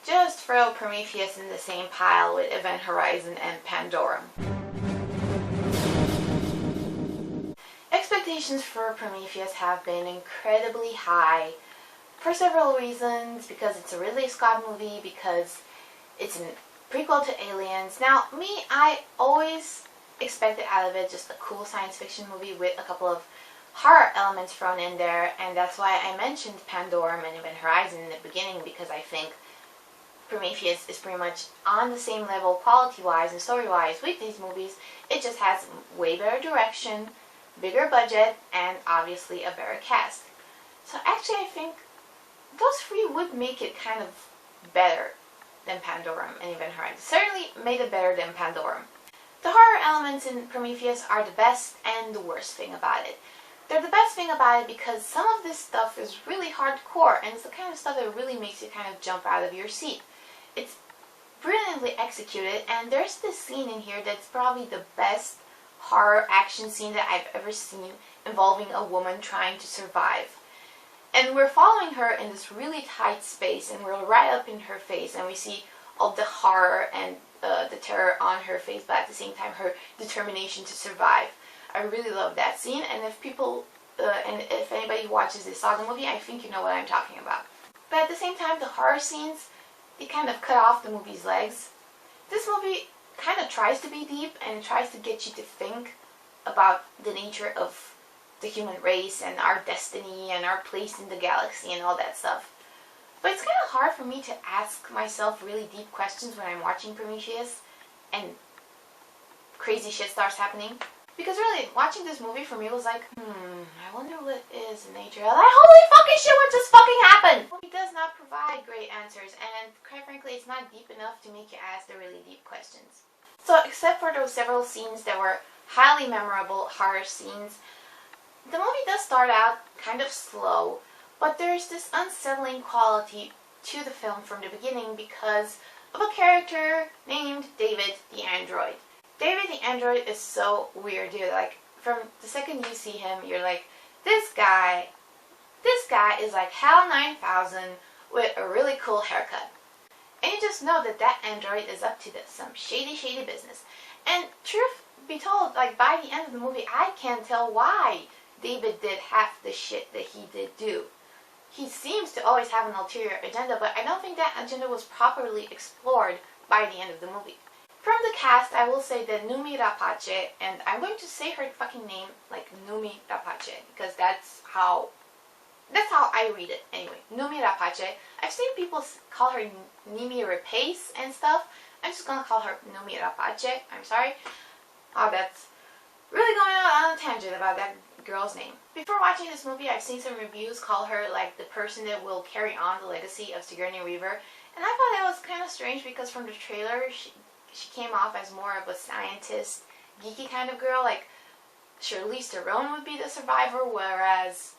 just throw Prometheus in the same pile with Event Horizon and Pandorum. Expectations for Prometheus have been incredibly high for several reasons, because it's a Ridley Scott movie, because it's a prequel to Aliens. Now, me, I always expected out of it just a cool science fiction movie with a couple of horror elements thrown in there, and that's why I mentioned Pandorum and Event Horizon in the beginning, because I think Prometheus is pretty much on the same level quality-wise and story-wise with these movies. It just has way better direction, bigger budget, and obviously a better cast. So actually I think those three would make it kind of better than Pandorum and Event Horizon. Certainly made it better than Pandorum. The horror elements in Prometheus are the best and the worst thing about it. They're the best thing about it because some of this stuff is really hardcore, and it's the kind of stuff that really makes you kind of jump out of your seat. It's brilliantly executed, and there's this scene in here that's probably the best horror action scene that I've ever seen involving a woman trying to survive. And we're following her in this really tight space, and we're right up in her face, and we see all the horror and the terror on her face, but at the same time her determination to survive. I really love that scene, and if people, and if anybody watches this, saw the movie, I think you know what I'm talking about. But at the same time, the horror scenes, they kind of cut off the movie's legs. This movie kind of tries to be deep, and it tries to get you to think about the nature of the human race and our destiny and our place in the galaxy and all that stuff. But it's kind of hard for me to ask myself really deep questions when I'm watching Prometheus and crazy shit starts happening. Because really, watching this movie for me was like, I wonder what is the nature of, like, holy fucking shit, what just fucking happened? The movie does not provide great answers, and quite frankly, it's not deep enough to make you ask the really deep questions. So, except for those several scenes that were highly memorable horror scenes, the movie does start out kind of slow, but there's this unsettling quality to the film from the beginning because of a character named David the Android. David the Android is so weird, dude. Like, from the second you see him, you're like, this guy is like HAL 9000 with a really cool haircut. And you just know that that android is up to some shady business. And truth be told, like, by the end of the movie, I can't tell why David did half the shit that he did do. He seems to always have an ulterior agenda, but I don't think that agenda was properly explored by the end of the movie. From the cast, I will say that Noomi Rapace, and I'm going to say her fucking name like Noomi Rapace, because that's how I read it anyway. Noomi Rapace. I've seen people call her Nimi Rapace and stuff. I'm just gonna call her Noomi Rapace. I'm sorry. Oh, that's really going on a tangent about that girl's name. Before watching this movie, I've seen some reviews call her like the person that will carry on the legacy of Sigourney Weaver, and I thought that was kind of strange because from the trailer, she came off as more of a scientist, geeky kind of girl. Like, Charlize Theron would be the survivor, whereas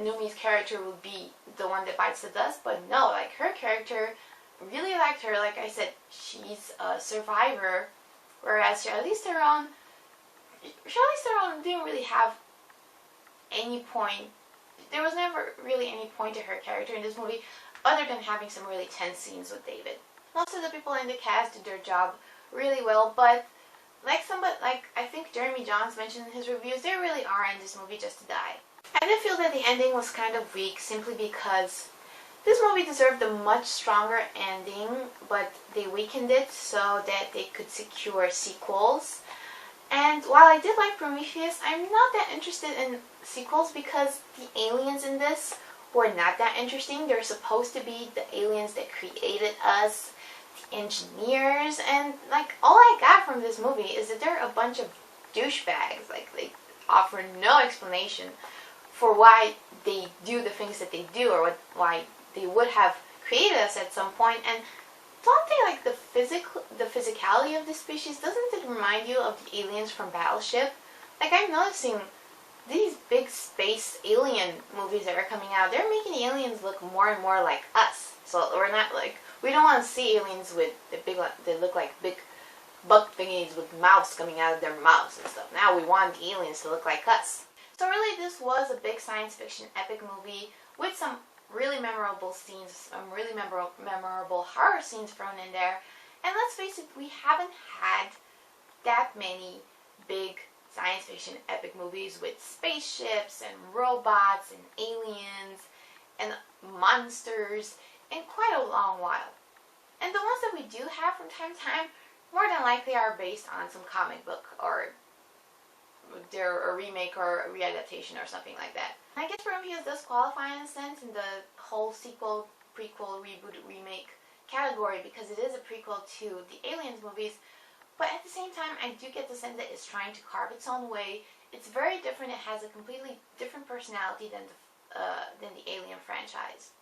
Noomi's character would be the one that bites the dust. But no, like, her character, really liked her. Like I said, she's a survivor, whereas Charlize Theron didn't really have any point. There was never really any point to her character in this movie, other than having some really tense scenes with David. Most of the people in the cast did their job really well, but like I think Jeremy Jahns mentioned in his reviews, they really are in this movie just to die. I did feel that the ending was kind of weak simply because this movie deserved a much stronger ending, but they weakened it so that they could secure sequels. And while I did like Prometheus, I'm not that interested in sequels because the aliens in this were not that interesting. They're supposed to be the aliens that created us, the engineers, and like all I got from this movie is that they're a bunch of douchebags. Like, they offer no explanation for why they do the things that they do, or why they would have created us at some point. And don't they, like, the physicality of this species, doesn't it remind you of the aliens from Battleship? Like, I'm noticing these big space alien movies that are coming out, they're making the aliens look more and more like us. So we're not like, we don't want to see aliens with the big, they look like big buck thingies with mouths coming out of their mouths and stuff. Now we want the aliens to look like us. So really, this was a big science fiction epic movie with some really memorable scenes, some really memorable horror scenes thrown in there. And let's face it, we haven't had that many big science fiction epic movies with spaceships and robots and aliens and monsters in quite a long while. And the ones that we do have from time to time more than likely are based on some comic book, or they're a remake or a readaptation or something like that. I guess Prometheus does qualify in a sense in the whole sequel, prequel, reboot, remake category because it is a prequel to the Aliens movies, but at the same time I do get the sense that it's trying to carve its own way. It's very different. It has a completely different personality than the Alien franchise.